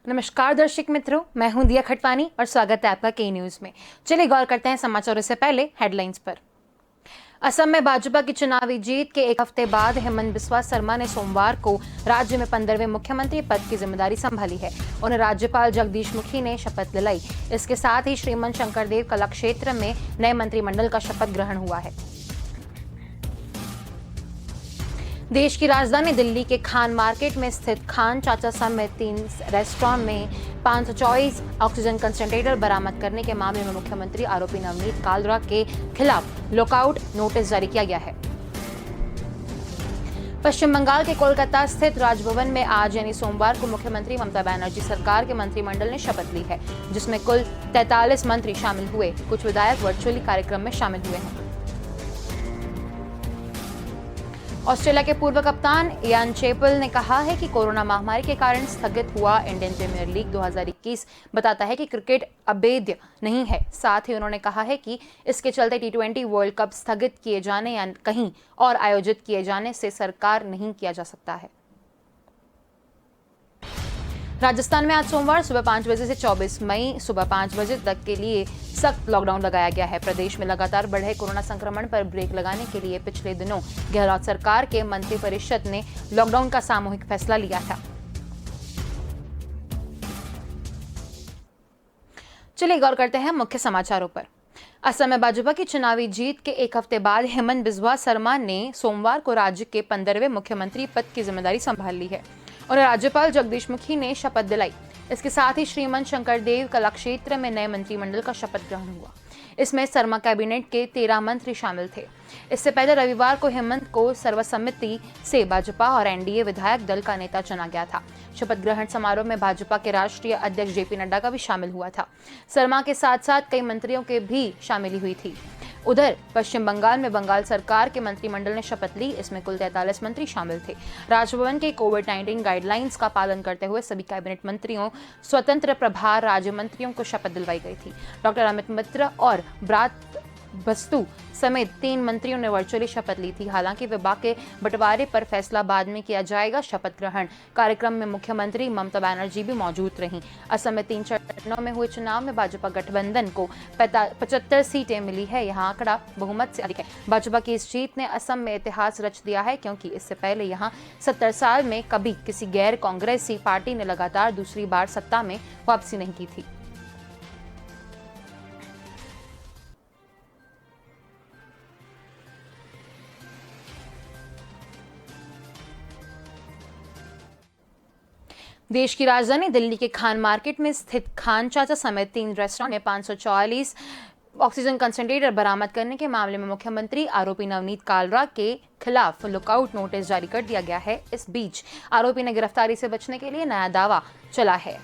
नमस्कार दर्शक मित्रों, मैं हूं दिया खटवानी और स्वागत है आपका के न्यूज में। चलिए गौर करते हैं समाचारों से पहले हेडलाइंस पर। असम में भाजपा की चुनावी जीत के एक हफ्ते बाद हेमंत बिस्वा शर्मा ने सोमवार को राज्य में 15वें मुख्यमंत्री पद की जिम्मेदारी संभाली है। उन्हें राज्यपाल जगदीश मुखी ने शपथ दिलाई। इसके साथ ही श्रीमंत शंकरदेव कला क्षेत्र में नए मंत्रिमंडल का शपथ ग्रहण हुआ है। देश की राजधानी दिल्ली के खान मार्केट में स्थित खान चाचा समेत 3 रेस्टोरेंट में 524 ऑक्सीजन कंसंट्रेटर बरामद करने के मामले में मुख्यमंत्री आरोपी नवनीत कालरा के खिलाफ लुकआउट नोटिस जारी किया गया है। पश्चिम बंगाल के कोलकाता स्थित राजभवन में आज यानी सोमवार को मुख्यमंत्री ममता बनर्जी सरकार के मंत्रिमंडल ने शपथ ली है, जिसमें कुल 43 मंत्री शामिल हुए। कुछ विधायक वर्चुअली कार्यक्रम में शामिल हुए हैं। ऑस्ट्रेलिया के पूर्व कप्तान इयान चैपल ने कहा है कि कोरोना महामारी के कारण स्थगित हुआ इंडियन प्रीमियर लीग 2021 बताता है कि क्रिकेट अवैध नहीं है। साथ ही उन्होंने कहा है कि इसके चलते T20 वर्ल्ड कप स्थगित किए जाने या कहीं और आयोजित किए जाने से सरकार नहीं किया जा सकता है। राजस्थान में आज सोमवार सुबह 5 बजे से 24 मई सुबह 5 बजे तक के लिए सख्त लॉकडाउन लगाया गया है। प्रदेश में लगातार बढ़े कोरोना संक्रमण पर ब्रेक लगाने के लिए पिछले दिनों गहलोत सरकार के मंत्रिपरिषद ने लॉकडाउन का सामूहिक फैसला लिया था। चलिए गौर करते हैं मुख्य समाचारों पर। असम में भाजपा की चुनावी जीत के एक हफ्ते बाद हेमंत बिस्वा शर्मा ने सोमवार को राज्य के 15वें मुख्यमंत्री पद की जिम्मेदारी संभाल ली है। उन्हें राज्यपाल जगदीश मुखी ने शपथ दिलाई। इसके साथ ही श्रीमंत शंकरदेव कला क्षेत्र में नए मंत्रिमंडल का शपथ ग्रहण हुआ। इसमें शर्मा कैबिनेट के 13 मंत्री शामिल थे। इससे पहले रविवार को हेमंत को सर्वसम्मति से भाजपा और एनडीए विधायक दल का नेता चुना गया था। शपथ ग्रहण समारोह में भाजपा के राष्ट्रीय अध्यक्ष जेपी नड्डा का भी शामिल हुआ था। शर्मा के साथ साथ कई मंत्रियों के भी शामिल हुई थी। उधर पश्चिम बंगाल में बंगाल सरकार के मंत्रिमंडल ने शपथ ली। इसमें कुल 43 मंत्री शामिल थे। राजभवन के कोविड-19 गाइडलाइंस का पालन करते हुए सभी कैबिनेट मंत्रियों, स्वतंत्र प्रभार राज्य मंत्रियों को शपथ दिलवाई गई थी। डॉक्टर अमित मित्र और ब्रात बस्तु समेत 3 मंत्रियों ने वर्चुअली शपथ ली थी। हालांकि विभाग के बंटवारे पर फैसला बाद में किया जाएगा। शपथ ग्रहण कार्यक्रम में मुख्यमंत्री ममता बनर्जी भी मौजूद रहीं। असम में 3 चरणों में हुए चुनाव में भाजपा गठबंधन को 75 सीटें मिली है। यहाँ आंकड़ा बहुमत से अधिक है। भाजपा की इस जीत ने असम में इतिहास रच दिया है, क्योंकि इससे पहले यहाँ 70 साल में कभी किसी गैर कांग्रेसी पार्टी ने लगातार दूसरी बार सत्ता में वापसी नहीं की थी। देश की राजधानी दिल्ली के खान मार्केट में स्थित खान चाचा समेत 3 रेस्टोरेंट में 544 ऑक्सीजन कंसंट्रेटर बरामद करने के मामले में मुख्यमंत्री आरोपी नवनीत कालरा के खिलाफ लुकआउट नोटिस जारी कर दिया गया है। इस बीच आरोपी ने गिरफ्तारी से बचने के लिए नया दावा चला है।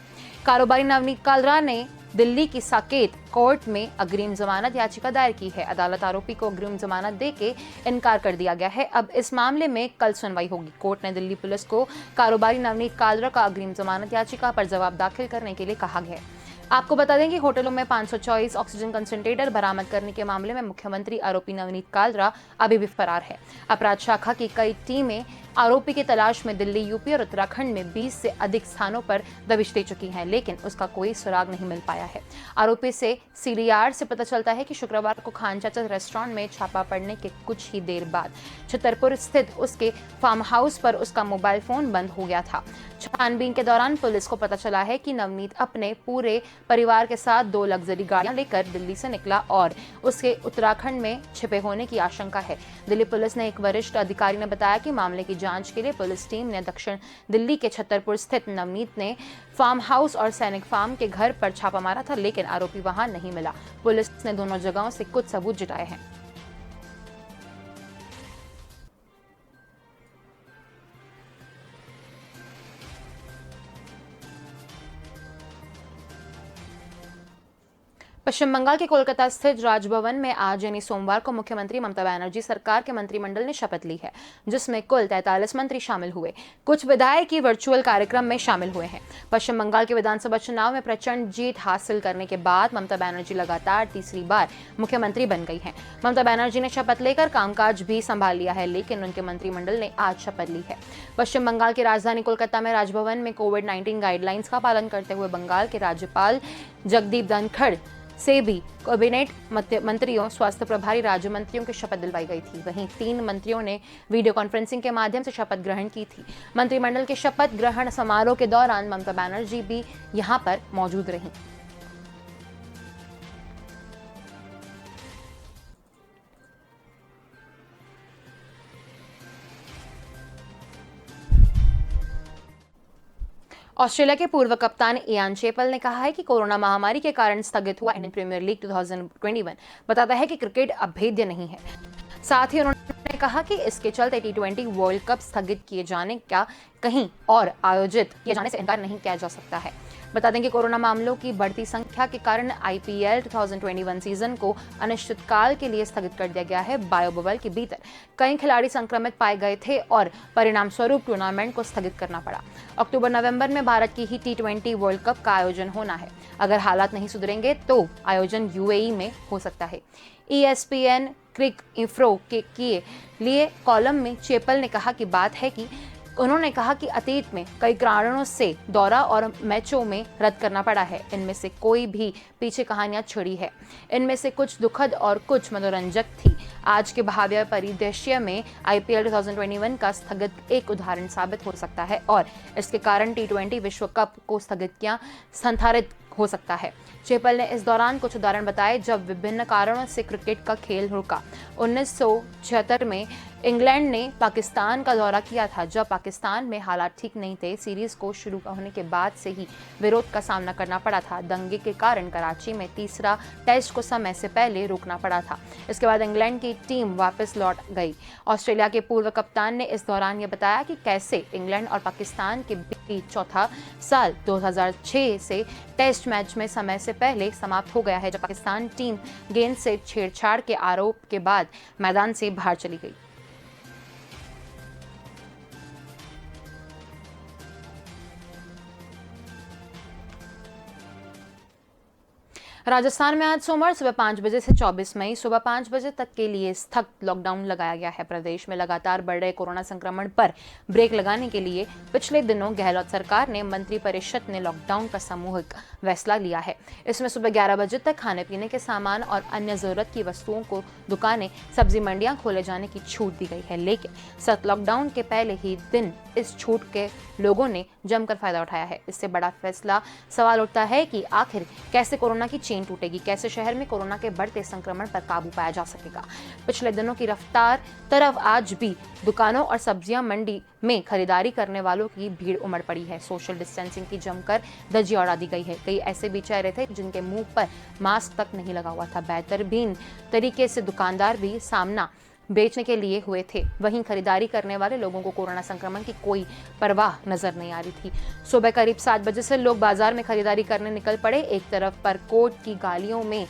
कारोबारी नवनीत कालरा ने दिल्ली की साकेत कोर्ट में अग्रिम जमानत याचिका दायर की है। अदालत आरोपी को अग्रिम जमानत देके इनकार कर दिया गया है। अब इस मामले में कल सुनवाई होगी। कोर्ट ने दिल्ली पुलिस को कारोबारी नवनीत कालरा का अग्रिम जमानत याचिका पर जवाब दाखिल करने के लिए कहा गया है। आपको बता दें कि होटलों में 524 ऑक्सीजन कंसंट्रेटर बरामद करने के मामले में मुख्यमंत्री आरोपी नवनीत कालरा अभी भी फरार है। अपराध शाखा की कई टीमें आरोपी की तलाश में दिल्ली, यूपी और उत्तराखंड में 20 से अधिक स्थानों पर दबिश दे चुकी हैं, लेकिन उसका कोई सुराग नहीं मिल पाया है। आरोपी से सीडीआर से पता चलता है कि शुक्रवार को खान चाचा रेस्टोरेंट में छापा पड़ने के कुछ ही देर बाद छतरपुर स्थित उसके फार्म हाउस पर उसका मोबाइल फोन बंद हो गया था। छानबीन के दौरान पुलिस को पता चला है कि नवनीत अपने पूरे परिवार के साथ 2 लग्जरी गाड़ियां लेकर दिल्ली से निकला और उसके उत्तराखंड में छिपे होने की आशंका है। दिल्ली पुलिस ने एक वरिष्ठ अधिकारी ने बताया कि मामले की जांच के लिए पुलिस टीम ने दक्षिण दिल्ली के छतरपुर स्थित नवनीत ने फार्म हाउस और सैनिक फार्म के घर पर छापा मारा था, लेकिन आरोपी वहां नहीं मिला। पुलिस ने दोनों जगहों से कुछ सबूत जुटाए हैं। पश्चिम बंगाल के कोलकाता स्थित राजभवन में आज यानी सोमवार को मुख्यमंत्री ममता बनर्जी सरकार के मंत्रिमंडल ने शपथ ली है, जिसमें कुल 43 मंत्री शामिल हुए। कुछ विधायक ही वर्चुअल कार्यक्रम में शामिल हुए हैं। पश्चिम बंगाल के विधानसभा चुनाव में प्रचंड जीत हासिल करने के बाद ममता बनर्जी लगातार तीसरी बार मुख्यमंत्री बन गई हैं। ममता बनर्जी ने शपथ लेकर कामकाज भी संभाल लिया है, लेकिन उनके मंत्रिमंडल ने आज शपथ ली है। पश्चिम बंगाल की राजधानी कोलकाता में राजभवन में कोविड-19 गाइडलाइंस का पालन करते हुए बंगाल के राज्यपाल जगदीप धनखड़ से भी कैबिनेट मंत्रियों, स्वास्थ्य प्रभारी राज्य मंत्रियों की शपथ दिलवाई गई थी। वहीं 3 मंत्रियों ने वीडियो कॉन्फ्रेंसिंग के माध्यम से शपथ ग्रहण की थी। मंत्रिमंडल के शपथ ग्रहण समारोह के दौरान ममता बनर्जी भी यहां पर मौजूद रहीं। ऑस्ट्रेलिया के पूर्व कप्तान इयान चेपल ने कहा है कि कोरोना महामारी के कारण स्थगित हुआ इंडियन प्रीमियर लीग 2021 बताता है कि क्रिकेट अभेद्य नहीं है। साथ ही उन्होंने कहा कि इसके चलते T20 वर्ल्ड कप स्थगित किए जाने का कहीं और आयोजित किए जाने से इनकार नहीं किया जा सकता है। बता दें कि कोरोना मामलों की बढ़ती संख्या के कारण IPL 2021 सीजन को अनिश्चितकाल के लिए स्थगित कर दिया गया है। बायो बबल के भीतर कई खिलाड़ी संक्रमित पाए गए थे और परिणाम स्वरूप टूर्नामेंट को स्थगित करना पड़ा। अक्टूबर-नवंबर में भारत की ही T20 वर्ल्ड कप का आयोजन होना है। अगर हालात नहीं सुधरेंगे तो आयोजन UAE में हो सकता है। ESPN क्रिक इंफ्रो के लिए कॉलम में चेपल ने कहा कि बात है कि उन्होंने कहा कि अतीत में कई कारणों से दौरा और मैचों में रद्द करना पड़ा है। इनमें से कोई भी पीछे कहानियां छिड़ी है। इनमें से कुछ दुखद और कुछ मनोरंजक थी। आज के भाव्य परिदृश्य में IPL 2021 का स्थगित एक उदाहरण साबित हो सकता है और इसके कारण T20 विश्व कप को संधारित हो सकता है। चेपल ने इस दौरान कुछ उदाहरण बताए जब विभिन्न कारणों से क्रिकेट का खेल रुका। 1976 में इंग्लैंड ने पाकिस्तान का दौरा किया था। जब पाकिस्तान में हालात ठीक नहीं थे, सीरीज को शुरू होने के बाद से ही विरोध का सामना करना पड़ा था। दंगे के कारण कराची में तीसरा टेस्ट को समय से पहले रोकना पड़ा था। इसके बाद इंग्लैंड की टीम वापस लौट गई। ऑस्ट्रेलिया के पूर्व कप्तान ने इस दौरान ये बताया कि कैसे इंग्लैंड और पाकिस्तान के बीच चौथा साल 2006 से टेस्ट मैच में समय से पहले समाप्त हो गया है, जब पाकिस्तान टीम गेंद से छेड़छाड़ के आरोप के बाद मैदान से बाहर चली गई। राजस्थान में आज सोमवार सुबह 5 बजे से 24 मई सुबह 5 बजे तक के लिए स्थगित लॉकडाउन लगाया गया है। प्रदेश में लगातार बढ़ रहे कोरोना संक्रमण पर ब्रेक लगाने के लिए पिछले दिनों गहलोत सरकार ने मंत्रिपरिषद ने लॉकडाउन का सामूहिक फैसला लिया है। इसमें सुबह 11 बजे तक खाने पीने के सामान और अन्य जरूरत की वस्तुओं को दुकानें, सब्जी मंडियां खोले जाने की छूट दी गई है। लेकिन सख्त लॉकडाउन के पहले ही दिन इस छूट के लोगों ने जमकर फायदा उठाया है। इससे बड़ा फैसला सवाल उठता है कि आखिर कैसे कोरोना की चेन टूटेगी, कैसे शहर में कोरोना के बढ़ते संक्रमण पर काबू पाया जा सकेगा। पिछले दिनों की रफ्तार तरफ आज भी दुकानों और सब्जियां मंडी में खरीदारी करने वालों की भीड़ उमड़ पड़ी है। सोशल डिस्टेंसिंग की जमकर धज्जियां उड़ा दी गई है। कई ऐसे भी चेहरे थे जिनके मुंह पर मास्क तक नहीं लगा हुआ था। बेहतरीन तरीके से दुकानदार भी सामना बेचने के लिए हुए थे। वहीं खरीदारी करने वाले लोगों को कोरोना संक्रमण की कोई परवाह नजर नहीं आ रही थी। सुबह करीब 7 बजे से लोग बाजार में खरीदारी करने निकल पड़े। एक तरफ पर कोर्ट की गालियों में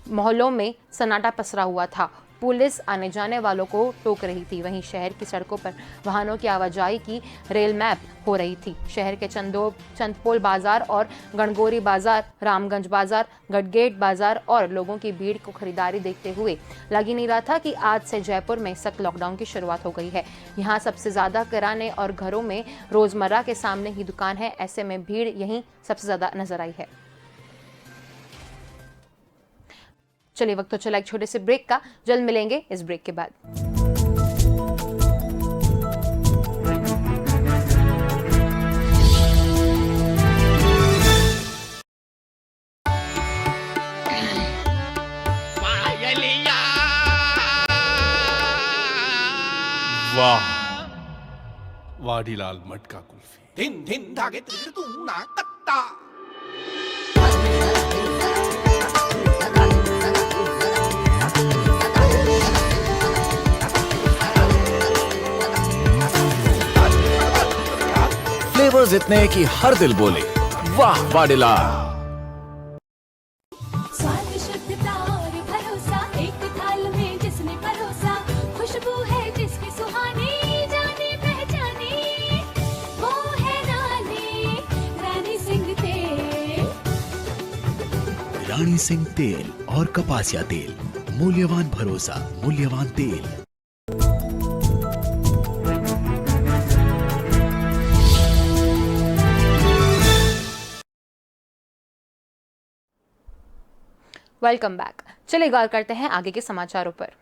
मोहल्लों में सन्नाटा पसरा हुआ था। पुलिस आने जाने वालों को टोक रही थी। वहीं शहर की सड़कों पर वाहनों की आवाजाही की रेल मैप हो रही थी। शहर के चंदपोल बाजार और गणगौरी बाजार, रामगंज बाजार, गढ़गेट बाजार और लोगों की भीड़ को खरीदारी देखते हुए लग ही नहीं रहा था कि आज से जयपुर में सख्त लॉकडाउन की शुरुआत हो गई है। यहाँ सबसे ज्यादा किराने और घरों में रोजमर्रा के सामने ही दुकान है। ऐसे में भीड़ यहीं सबसे ज्यादा नजर आई है। चलिए, वक्त तो चला एक छोटे से ब्रेक का। जल्द मिलेंगे इस ब्रेक के बाद। वाह, वाडीलाल मटका कुल्फी। धिन धिन धागे तू ना कत्ता। फ्लेवर्स इतने कि हर दिल बोले वाह वाडीलाल। स्वादिष्ट रानी सिंह तेल और कपासिया तेल, मूल्यवान भरोसा, मूल्यवान तेल। Welcome back. चलिए गौर करते हैं आगे के समाचारों पर।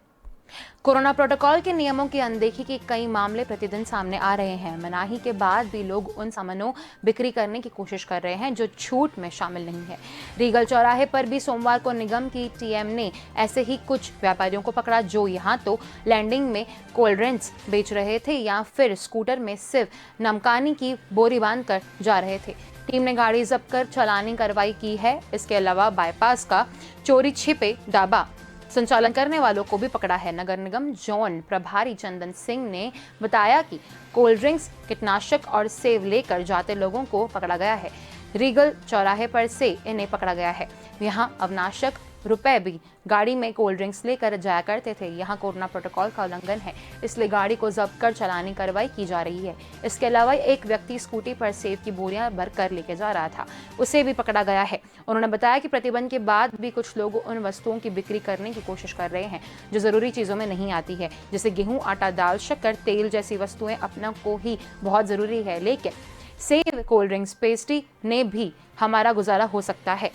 कोरोना प्रोटोकॉल के नियमों की अनदेखी के कई मामले प्रतिदिन सामने आ रहे हैं। मनाही के बाद भी लोग उन सामानों बिक्री करने की कोशिश कर रहे हैं जो छूट में शामिल नहीं है। रीगल चौराहे पर भी सोमवार को निगम की टीएम ने ऐसे ही कुछ व्यापारियों को पकड़ा जो यहाँ तो लैंडिंग में कोल्ड ड्रिंक्स बेच रहे थे या फिर स्कूटर में सिर्फ नमकानी की बोरी बांध कर जा रहे थे। टीम ने गाड़ी जब्त कर चालानी कार्रवाई की है। इसके अलावा बाईपास का चोरी छिपे ढाबा संचालन करने वालों को भी पकड़ा है। नगर निगम जोन प्रभारी चंदन सिंह ने बताया कि कोल्ड ड्रिंक्स, कीटनाशक और सेव लेकर जाते लोगों को पकड़ा गया है। रीगल चौराहे पर से इन्हें पकड़ा गया है। यहाँ अवनाशक रुपए भी गाड़ी में कोल्ड ड्रिंक्स लेकर जाया करते थे। यहाँ कोरोना प्रोटोकॉल का उल्लंघन है, इसलिए गाड़ी को जब्त कर चालानी कार्रवाई की जा रही है। इसके अलावा एक व्यक्ति स्कूटी पर सेब की बोरियां भर कर लेके जा रहा था, उसे भी पकड़ा गया है। उन्होंने बताया कि प्रतिबंध के बाद भी कुछ लोग उन वस्तुओं की बिक्री करने की कोशिश कर रहे हैं जो जरूरी चीजों में नहीं आती है, जैसे गेहूं, आटा, दाल, शक्कर, तेल जैसी वस्तुएं अपना को ही बहुत जरूरी है, लेकिन सेब, कोल्ड ड्रिंक्स, पेस्ट्री ने भी हमारा गुजारा हो सकता है।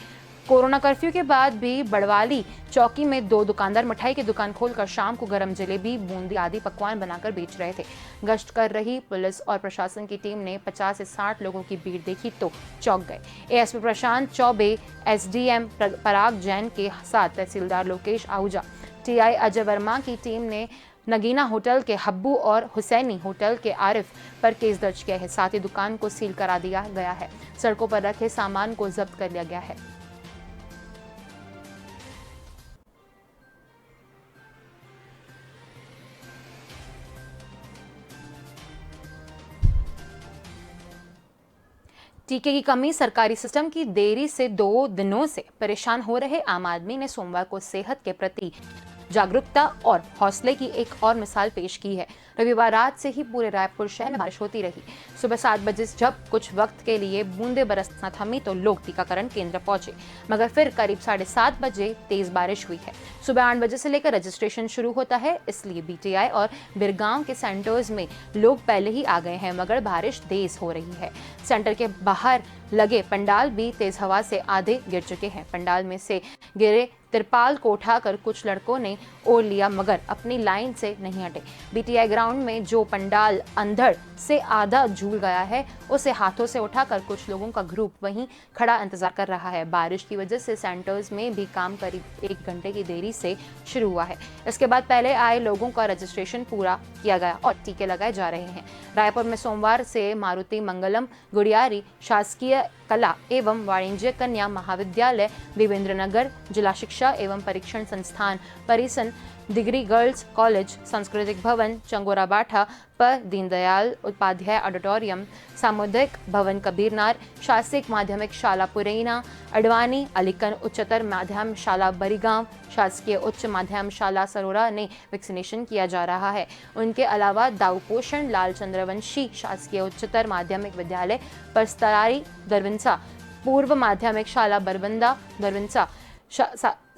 कोरोना कर्फ्यू के बाद भी बड़वाली चौकी में 2 दुकानदार मिठाई की दुकान खोलकर शाम को गरम जलेबी, बूंदी आदि पकवान बनाकर बेच रहे थे। गश्त कर रही पुलिस और प्रशासन की टीम ने 50 से 60 लोगों की भीड़ देखी तो चौंक गए। एएसपी प्रशांत चौबे, एसडीएम पराग जैन के साथ तहसीलदार लोकेश आहूजा, टीआई अजय वर्मा की टीम ने नगीना होटल के हब्बू और हुसैनी होटल के आरिफ पर केस दर्ज किया है। साथ ही दुकान को सील करा दिया गया है। सड़कों पर रखे सामान को जब्त कर लिया गया है। टीके की कमी, सरकारी सिस्टम की देरी से 2 दिनों से परेशान हो रहे आम आदमी ने सोमवार को सेहत के प्रति जागरूकता और हौसले की एक और मिसाल पेश की है। रविवार रात से ही पूरे रायपुर शहर में बारिश होती रही। सुबह 7 बजे जब कुछ वक्त के लिए बूंदे बरसना थमी तो लोग टीकाकरण केंद्र पहुंचे, मगर फिर करीब 7:30 बजे तेज बारिश हुई है। सुबह 8 बजे से लेकर रजिस्ट्रेशन शुरू होता है, इसलिए बीटीआई और बिरगांव के सेंटर्स में लोग पहले ही आ गए हैं, मगर बारिश तेज हो रही है। सेंटर के बाहर लगे पंडाल भी तेज हवा से आधे गिर चुके हैं। पंडाल में से गिरे तिरपाल को उठाकर कुछ लड़कों ने ओढ़ लिया, मगर अपनी लाइन से नहीं हटे। बीटीआई ग्राउंड में जो पंडाल अंधड़ से आधा झूल गया है, उसे हाथों से उठाकर कुछ लोगों का ग्रुप वहीं खड़ा इंतजार कर रहा है। बारिश की वजह से सेंटर्स में भी काम करीब 1 घंटे की देरी से शुरू हुआ है। इसके बाद पहले आए लोगों का रजिस्ट्रेशन पूरा किया गया और टीके लगाए जा रहे हैं। रायपुर में सोमवार से मारुति मंगलम गुड़ियारी शासकीय कला एवं वाणिज्य कन्या महाविद्यालय, देवेंद्रनगर जिला शिक्षा एवं परीक्षण संस्थान परिसन, डिग्री गर्ल्स कॉलेज, सांस्कृतिक भवन चंगोरा बाठा पर, दीनदयाल उपाध्याय ऑडिटोरियम, सामुदायिक भवन कबीरनार, शासकीय माध्यमिक शाला पुरैना, अडवाणी अलीकन उच्चतर माध्यमिक शाला बरीगांव, शासकीय उच्च माध्यमिक शाला सरोरा ने वैक्सीनेशन किया जा रहा है। उनके अलावा दाऊपोषण लाल चंद्रवंशी शासकीय उच्चतर माध्यमिक विद्यालय परस्तरारी दरविंसा, पूर्व माध्यमिक शाला बरबंदा दरविंसा,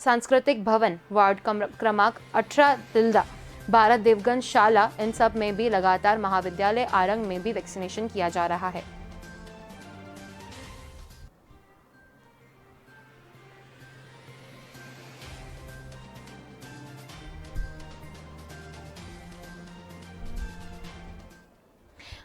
सांस्कृतिक भवन वार्ड क्रमांक 18 तिल्दा, भारत देवगंज शाला, इन सब में भी लगातार महाविद्यालय आरंग में भी वैक्सीनेशन किया जा रहा है।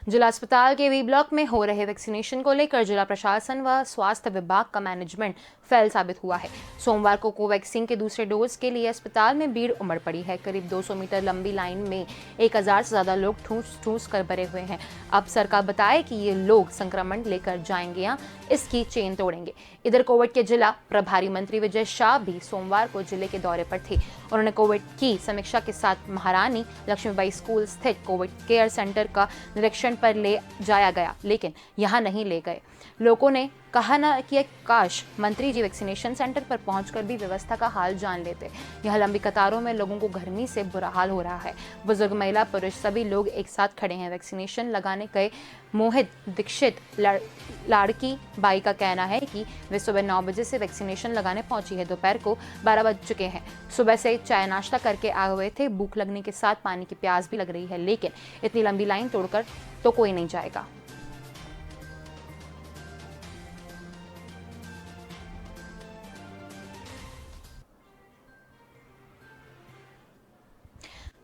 जिला अस्पताल के वी ब्लॉक में हो रहे वैक्सीनेशन को लेकर जिला प्रशासन व स्वास्थ्य विभाग का मैनेजमेंट फेल साबित हुआ है। सोमवार को कोवैक्सीन के दूसरे डोज के लिए अस्पताल में भीड़ उमड़ पड़ी है। करीब 200 मीटर लंबी लाइन में 1000 से ज्यादा लोग ठूस कर भरे हुए हैं। अब सरकार बताए कि ये लोग संक्रमण लेकर जाएंगे या इसकी चेन तोड़ेंगे। इधर कोविड के जिला प्रभारी मंत्री विजय शाह भी सोमवार को जिले के दौरे पर थे। उन्होंने कोविड की समीक्षा के साथ महारानी लक्ष्मीबाई स्कूल स्थित कोविड केयर सेंटर का निरीक्षण पर ले जाया गया, लेकिन यहाँ नहीं ले गए। लोगों ने कहा ना कि काश मंत्री जी वैक्सीनेशन सेंटर पर पहुंचकर भी व्यवस्था का हाल जान लेते। यह लंबी कतारों में लोगों को गर्मी से बुरा हाल हो रहा है। बुजुर्ग, महिला, पुरुष सभी लोग एक साथ खड़े हैं। वैक्सीनेशन लगाने गए मोहित दीक्षित लाड़की बाई का कहना है कि वे सुबह 9 बजे से वैक्सीनेशन लगाने पहुंची है। दोपहर को 12 बज चुके हैं। सुबह से चाय नाश्ता करके आ हुए थे। भूख लगने के साथ पानी की प्यास भी लग रही है, लेकिन इतनी लंबी लाइन तोड़कर तो कोई नहीं जाएगा।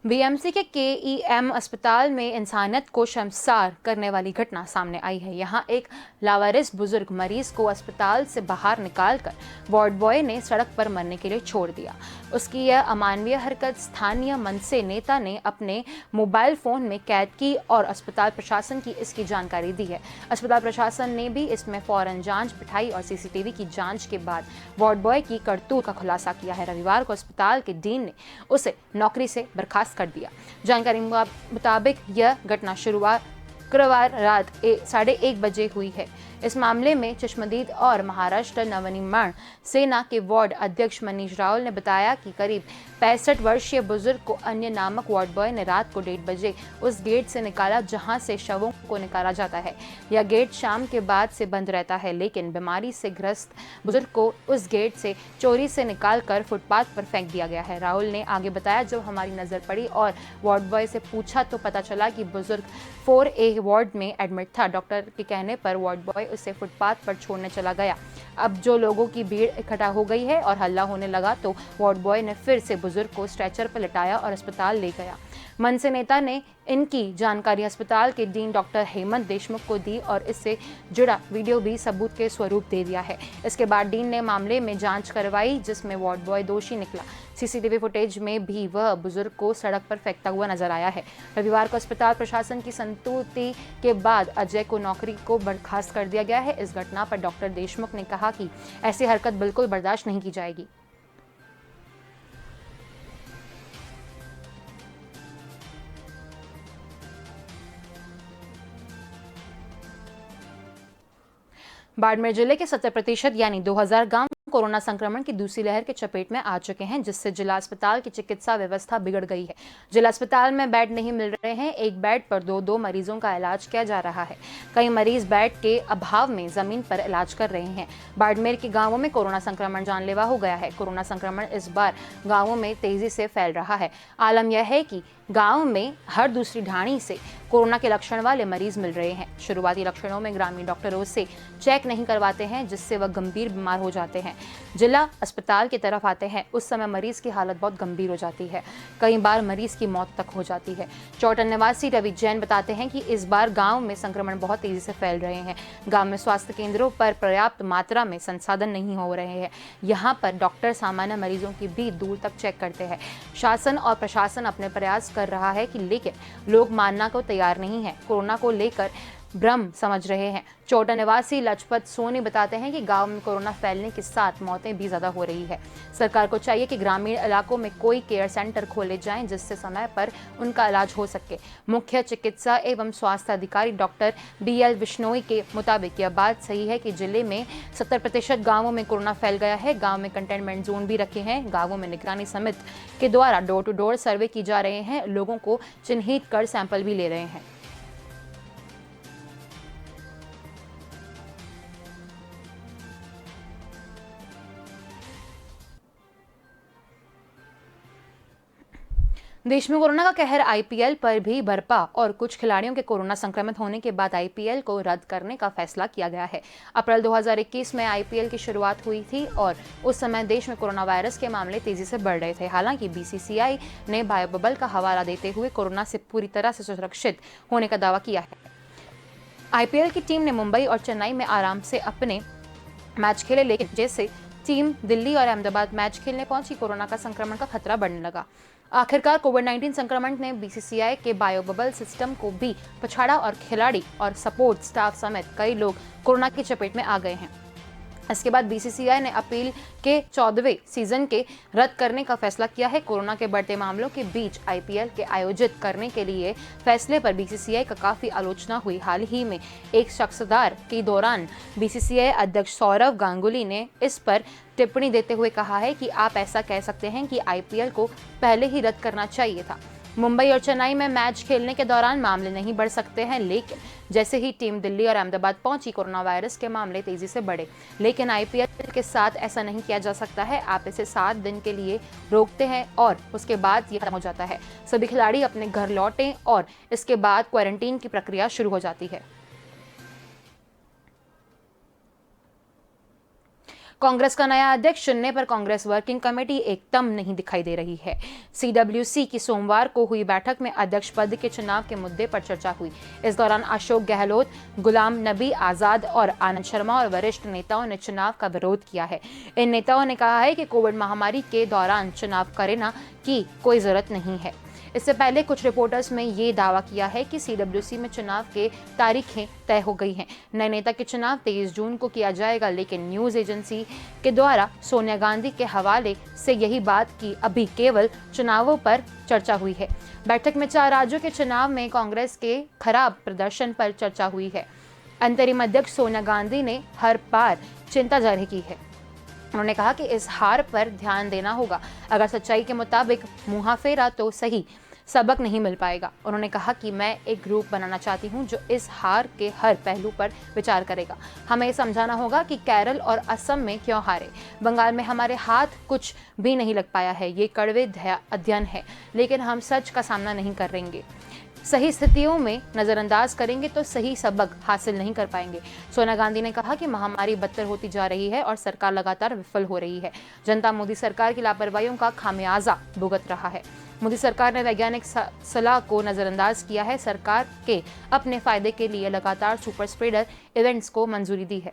बीएमसी के केईएम अस्पताल में इंसानियत को शर्मसार करने वाली घटना सामने आई है। यहां एक लावारिस बुजुर्ग मरीज को अस्पताल से बाहर निकालकर वार्ड बॉय ने सड़क पर मरने के लिए छोड़ दिया। उसकी यह अमानवीय हरकत स्थानीय मनसे नेता ने अपने मोबाइल फोन में कैद की और अस्पताल प्रशासन की इसकी जानकारी दी है। अस्पताल प्रशासन ने भी इसमें फौरन जांच बिठाई और सीसीटीवी की जांच के बाद वार्ड बॉय की करतूत का खुलासा किया है। रविवार को अस्पताल के डीन ने उसे नौकरी से बर्खास्त कर दिया। जानकारी मुताबिक यह घटना शुक्रवार रात 1:30 बजे हुई है। इस मामले में चश्मदीद और महाराष्ट्र नवनिर्माण सेना के वार्ड अध्यक्ष मनीष रावल ने बताया कि करीब 65 वर्षीय बुजुर्ग को अन्य नामक वार्ड बॉय ने रात को 1:30 बजे उस गेट से निकाला जहां से शवों को निकाला जाता है। यह गेट शाम के बाद से बंद रहता है, लेकिन बीमारी से ग्रस्त बुजुर्ग को उस गेट से चोरी से निकालकर फुटपाथ पर फेंक दिया गया है। राहुल ने आगे बताया, जब हमारी नजर पड़ी और वार्ड बॉय से पूछा तो पता चला कि बुजुर्ग 4A वार्ड में एडमिट था। डॉक्टर के कहने पर वार्ड बॉय उसे फुटपाथ पर छोड़ने चला गया। अब जो लोगों की भीड़ इकट्ठा हो गई है और हल्ला होने लगा तो वार्ड बॉय ने फिर से बुजुर्ग को स्ट्रेचर पर लिटाया और अस्पताल ले गया। मनसे नेता ने इनकी जानकारी अस्पताल के डीन डॉक्टर हेमंत देशमुख को दी और इससे जुड़ा वीडियो भी सबूत के स्वरूप दे दिया है। इसके बाद डीन ने मामले में जांच करवाई, जिसमें वार्ड बॉय दोषी निकला। सीसीटीवी फुटेज में भी वह बुजुर्ग को सड़क पर फेंकता हुआ नजर आया है। रविवार को अस्पताल प्रशासन की संतुष्टि के बाद अजय को नौकरी को बर्खास्त कर दिया गया है। इस घटना पर डॉक्टर देशमुख ने कहा कि ऐसी हरकत बिल्कुल बर्दाश्त नहीं की जाएगी। बाड़मेर जिले के 70% यानी 2000 गांव कोरोना संक्रमण की दूसरी लहर के चपेट में आ चुके हैं, जिससे जिला अस्पताल की चिकित्सा व्यवस्था बिगड़ गई है। जिला अस्पताल में बेड नहीं मिल रहे हैं। एक बेड पर 2-2 मरीजों का इलाज किया जा रहा है। कई मरीज बेड के अभाव में जमीन पर इलाज कर रहे हैं। बाड़मेर के गांवों में कोरोना संक्रमण जानलेवा हो गया है। कोरोना संक्रमण इस बार गांवों में तेजी से फैल रहा है। आलम यह है कि गांव में हर दूसरी ढाणी से कोरोना के लक्षण वाले मरीज मिल रहे हैं। शुरुआती लक्षणों में ग्रामीण डॉक्टरों से चेक नहीं करवाते हैं, जिससे वह गंभीर बीमार हो जाते हैं। जिला अस्पताल की तरफ आते हैं, उस समय मरीज की हालत बहुत गंभीर हो जाती है। कई बार मरीज की मौत तक हो जाती है। चौटन निवासी रवि जैन बताते हैं कि इस बार गांव में संक्रमण बहुत तेजी से फैल रहे हैं। गांव में स्वास्थ्य केंद्रों पर पर्याप्त मात्रा में संसाधन नहीं हो रहे हैं। यहाँ पर डॉक्टर सामान्य मरीजों की भी दूर तक चेक करते हैं। शासन और प्रशासन अपने प्रयास कर रहा है कि लेकिन लोग मानना को तैयार नहीं है। कोरोना को लेकर भ्रम समझ रहे हैं। चौटा निवासी लजपत सोनी बताते हैं कि गांव में कोरोना फैलने के साथ मौतें भी ज्यादा हो रही है। सरकार को चाहिए कि ग्रामीण इलाकों में कोई केयर सेंटर खोले जाएं, जिससे समय पर उनका इलाज हो सके। मुख्य चिकित्सा एवं स्वास्थ्य अधिकारी डॉक्टर BL विश्नोई के मुताबिक यह बात सही है कि जिले में 70% गाँवों में कोरोना फैल गया है। गाँव में कंटेनमेंट जोन भी रखे हैं। गाँवों में निगरानी समिति के द्वारा डोर टू डोर सर्वे की जा रहे हैं। लोगों को चिन्हित कर सैंपल भी ले रहे हैं। देश में कोरोना का कहर IPL पर भी बरपा और कुछ खिलाड़ियों के कोरोना संक्रमित होने के बाद IPL को रद्द करने का फैसला किया गया है। अप्रैल 2021 में IPL की शुरुआत हुई थी और उस समय देश में कोरोना वायरस के मामले तेजी से बढ़ रहे थे। हालांकि BCCI ने बायोबबल का हवाला देते हुए कोरोना से पूरी तरह से सुरक्षित होने का दावा किया है। IPL की टीम ने मुंबई और चेन्नई में आराम से अपने मैच खेले, लेकिन जैसे टीम दिल्ली और अहमदाबाद मैच खेलने पहुंची, कोरोना का संक्रमण का खतरा बढ़ने लगा। आखिरकार कोविड-19 संक्रमण ने BCCI के बायोबबल सिस्टम को भी पछाड़ा और खिलाड़ी और सपोर्ट स्टाफ समेत कई लोग कोरोना की चपेट में आ गए हैं। इसके बाद बीसीसीआई ने अपील के 14वें सीजन के रद्द करने का फैसला किया है। कोरोना के बढ़ते मामलों के बीच आईपीएल के आयोजित करने के लिए फैसले पर बीसीसीआई का काफी आलोचना हुई। हाल ही में एक शख्सदार के दौरान बीसीसीआई अध्यक्ष सौरव गांगुली ने इस पर टिप्पणी देते हुए कहा है कि आप ऐसा कह सकते हैं कि आईपीएल को पहले ही रद्द करना चाहिए था। मुंबई और चेन्नई में मैच खेलने के दौरान मामले नहीं बढ़ सकते हैं, लेकिन जैसे ही टीम दिल्ली और अहमदाबाद पहुंची, कोरोना वायरस के मामले तेजी से बढ़े। लेकिन आईपीएल के साथ ऐसा नहीं किया जा सकता है। आप इसे 7 दिन के लिए रोकते हैं और उसके बाद ये खत्म हो जाता है। सभी खिलाड़ी अपने घर लौटें और इसके बाद क्वारंटीन की प्रक्रिया शुरू हो जाती है। कांग्रेस का नया अध्यक्ष चुनने पर कांग्रेस वर्किंग कमेटी एकदम नहीं दिखाई दे रही है। सीडब्ल्यूसी की सोमवार को हुई बैठक में अध्यक्ष पद के चुनाव के मुद्दे पर चर्चा हुई। इस दौरान अशोक गहलोत, गुलाम नबी आजाद और आनंद शर्मा और वरिष्ठ नेताओं ने चुनाव का विरोध किया है। इन नेताओं ने कहा है कि कोविड महामारी के दौरान चुनाव करना की कोई जरूरत नहीं है। इससे पहले कुछ रिपोर्टर्स में ये दावा किया है कि सीडब्ल्यूसी में चुनाव के तारीखें तय हो गई हैं। नए नेता के चुनाव 23 जून को किया जाएगा, लेकिन न्यूज एजेंसी के द्वारा सोनिया गांधी के हवाले से यही बात की अभी केवल चुनावों पर चर्चा हुई है। बैठक में 4 राज्यों के चुनाव में कांग्रेस के खराब प्रदर्शन पर चर्चा हुई है। अंतरिम अध्यक्ष सोनिया गांधी ने हर बार चिंता जाहिर की है। उन्होंने कहा कि इस हार पर ध्यान देना होगा। अगर सच्चाई के मुताबिक मुंहाफेरा तो सही सबक नहीं मिल पाएगा। उन्होंने कहा कि मैं एक ग्रुप बनाना चाहती हूं जो इस हार के हर पहलू पर विचार करेगा। हमें समझाना होगा कि केरल और असम में क्यों हारे। बंगाल में हमारे हाथ कुछ भी नहीं लग पाया है। ये कड़वे अध्ययन है, लेकिन हम सच का सामना नहीं करेंगे। सही स्थितियों में नजरअंदाज करेंगे तो सही सबक हासिल नहीं कर पाएंगे। सोनिया गांधी ने कहा कि महामारी बदतर होती जा रही है और सरकार लगातार विफल हो रही है। जनता मोदी सरकार की लापरवाहियों का खामियाजा भुगत रहा है। मोदी सरकार ने वैज्ञानिक सलाह को नजरअंदाज किया है। सरकार के अपने फायदे के लिए लगातार सुपर स्प्रेडर इवेंट्स को मंजूरी दी है।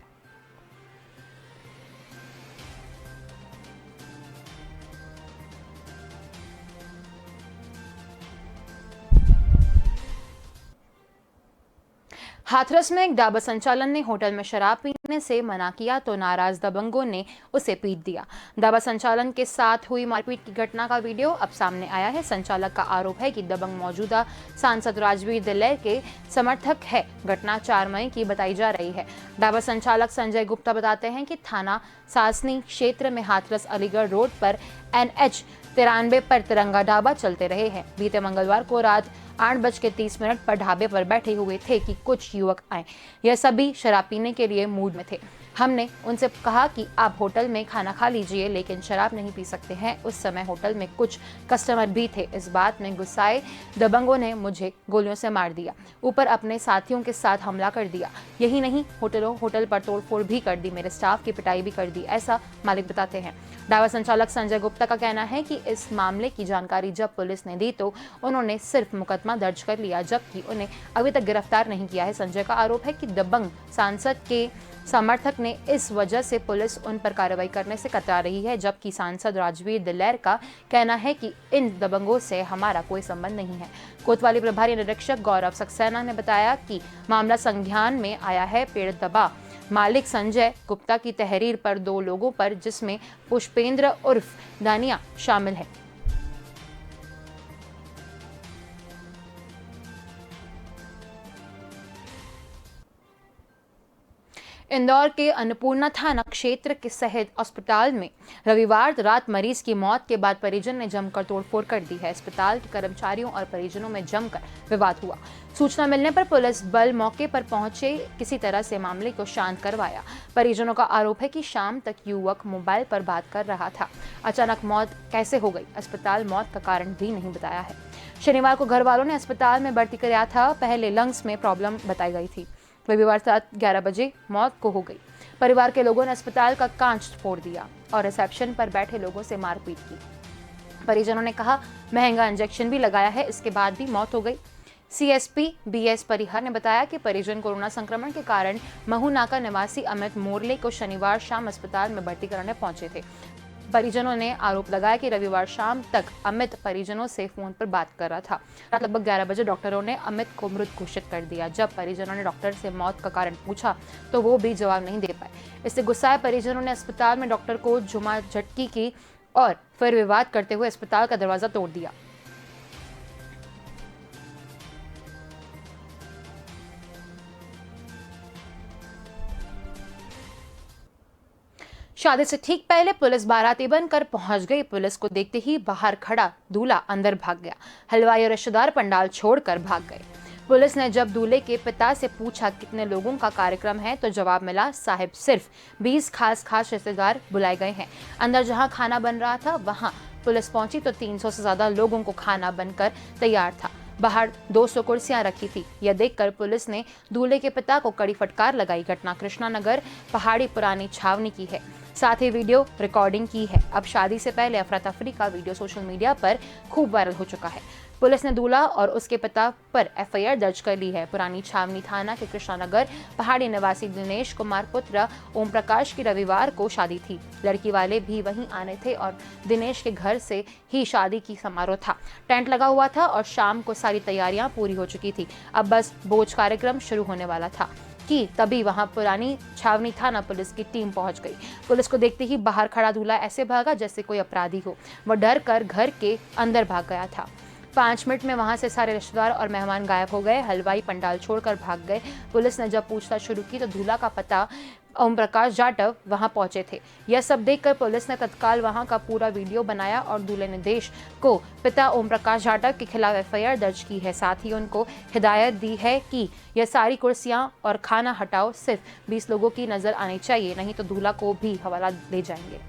हाथरस में एक ढाबा संचालन ने होटल में शराब पीने से मना किया तो नाराज दबंगों ने उसे पीट दिया। ढाबा संचालन के साथ हुई मारपीट की घटना का वीडियो अब सामने आया है। संचालक का आरोप है कि दबंग मौजूदा सांसद राजवीर दिल्लेर के समर्थक है। घटना 4 मई की बताई जा रही है। ढाबा संचालक संजय गुप्ता बताते हैं कि थाना सासनी क्षेत्र में हाथरस अलीगढ़ रोड पर NH 93 पर तिरंगा ढाबा चलते रहे हैं। बीते मंगलवार को रात 8:30 पर ढाबे पर बैठे हुए थे कि कुछ युवक आए। यह सभी शराब पीने के लिए मूड में थे। हमने उनसे कहा कि आप होटल में खाना खा लीजिए, लेकिन शराब नहीं पी सकते हैं। उस समय होटल में कुछ कस्टमर भी थे। इस बात में गुस्साए दबंगों ने मुझे गोलियों से मार दिया, ऊपर अपने साथियों के साथ हमला कर दिया। यही नहीं, होटल पर तोड़फोड़ भी कर दी, मेरे स्टाफ की पिटाई भी कर दी, ऐसा मालिक बताते हैं। ढाबा संचालक संजय गुप्ता का कहना है कि इस मामले की जानकारी जब पुलिस ने दी तो उन्होंने सिर्फ मुकदमा दर्ज कर लिया, जबकि उन्हें अभी तक गिरफ्तार नहीं किया है। संजय का आरोप है कि दबंग सांसद के समर्थक ने इस वजह से पुलिस उन पर कार्रवाई करने से कतरा रही है, जबकि सांसद राजवीर दिल्लेर का कहना है कि इन दबंगों से हमारा कोई संबंध नहीं है। कोतवाली प्रभारी निरीक्षक गौरव सक्सेना ने बताया कि मामला संज्ञान में आया है। पेड़ दबा मालिक संजय गुप्ता की तहरीर पर 2 लोगों पर, जिसमें पुष्पेंद्र उर्फ दानिया शामिल है। इंदौर के अन्नपूर्णा थाना क्षेत्र के शहीद अस्पताल में रविवार रात मरीज की मौत के बाद परिजन ने जमकर तोड़फोड़ कर दी है। अस्पताल के कर्मचारियों और परिजनों में जमकर विवाद हुआ। सूचना मिलने पर पुलिस बल मौके पर पहुंचे, किसी तरह से मामले को शांत करवाया। परिजनों का आरोप है कि शाम तक युवक मोबाइल पर बात कर रहा था। अचानक मौत कैसे हो गई, अस्पताल मौत का कारण भी नहीं बताया है। शनिवार को घर वालों ने अस्पताल में भर्ती कराया था। पहले लंग्स में प्रॉब्लम बताई गई थी। रविवार रात 11 बजे मौत को हो गई। परिवार के लोगों ने अस्पताल का कांच फोड़ दिया और रिसेप्शन पर बैठे लोगों से मारपीट की। परिजनों ने कहा महंगा इंजेक्शन भी लगाया है, इसके बाद भी मौत हो गई। CSP BS परिहार ने बताया कि परिजन कोरोना संक्रमण के कारण महू नाका निवासी अमित मोरले को शनिवार शाम अस्पताल में भर्ती कराने पहुंचे थे। परिजनों ने आरोप लगाया कि रविवार शाम तक अमित परिजनों से फोन पर बात कर रहा था। रात लगभग 11 बजे डॉक्टरों ने अमित को मृत घोषित कर दिया। जब परिजनों ने डॉक्टर से मौत का कारण पूछा तो वो भी जवाब नहीं दे पाए। इससे गुस्साए परिजनों ने अस्पताल में डॉक्टर को जुमा झटकी की और फिर विवाद करते हुए अस्पताल का दरवाजा तोड़ दिया। शादी से ठीक पहले पुलिस बाराती बनकर पहुंच गई। पुलिस को देखते ही बाहर खड़ा दूल्हा अंदर भाग गया। हलवाई और रिश्तेदार पंडाल छोड़कर भाग गए। पुलिस ने जब दूल्हे के पिता से पूछा कितने लोगों का कार्यक्रम है तो जवाब मिला, साहिब सिर्फ 20 खास रिश्तेदार बुलाए गए हैं। अंदर जहां खाना बन रहा था वहां पुलिस पहुंची तो 300 से ज्यादा लोगों को खाना बनकर तैयार था। बाहर 200 कुर्सियां रखी थी। यह देखकर पुलिस ने दूल्हे के पिता को कड़ी फटकार लगाई। घटना कृष्णानगर पहाड़ी पुरानी छावनी की है। साथ ही वीडियो रिकॉर्डिंग की है। अब शादी से पहले अफरा तफरी का वीडियो सोशल मीडिया पर खूब वायरल हो चुका है। पुलिस ने दूल्हा और उसके पिता पर एफआईआर दर्ज कर ली है। पुरानी छावनी थाना के कृष्णानगर पहाड़ी निवासी दिनेश कुमार पुत्र ओम प्रकाश की रविवार को शादी थी। लड़की वाले भी वहीं आने थे और दिनेश के घर से ही शादी की समारोह था। टेंट लगा हुआ था और शाम को सारी तैयारियां पूरी हो चुकी थी। अब बस भोज कार्यक्रम शुरू होने वाला था कि तभी वहां पुरानी छावनी थाना पुलिस की टीम पहुंच गई। पुलिस को देखते ही बाहर खड़ा दूल्हा ऐसे भागा जैसे कोई अपराधी हो। वह डर कर घर के अंदर भाग गया था। 5 मिनट में वहां से सारे रिश्तेदार और मेहमान गायब हो गए। हलवाई पंडाल छोड़कर भाग गए। पुलिस ने जब पूछताछ शुरू की तो दूल्हा का पता ओम प्रकाश जाटव वहां पहुंचे थे। यह सब देखकर पुलिस ने तत्काल वहां का पूरा वीडियो बनाया और दूल्हे ने देश को पिता ओम प्रकाश जाटव के खिलाफ एफआईआर दर्ज की है। साथ ही उनको हिदायत दी है कि यह सारी कुर्सियां और खाना हटाओ। सिर्फ 20 लोगों की नजर आनी चाहिए, नहीं तो दूल्हा को भी हवाला ले जाएंगे।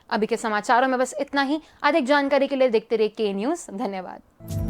अभी के समाचारों में बस इतना ही। अधिक जानकारी के लिए देखते रहिए के न्यूज़। धन्यवाद।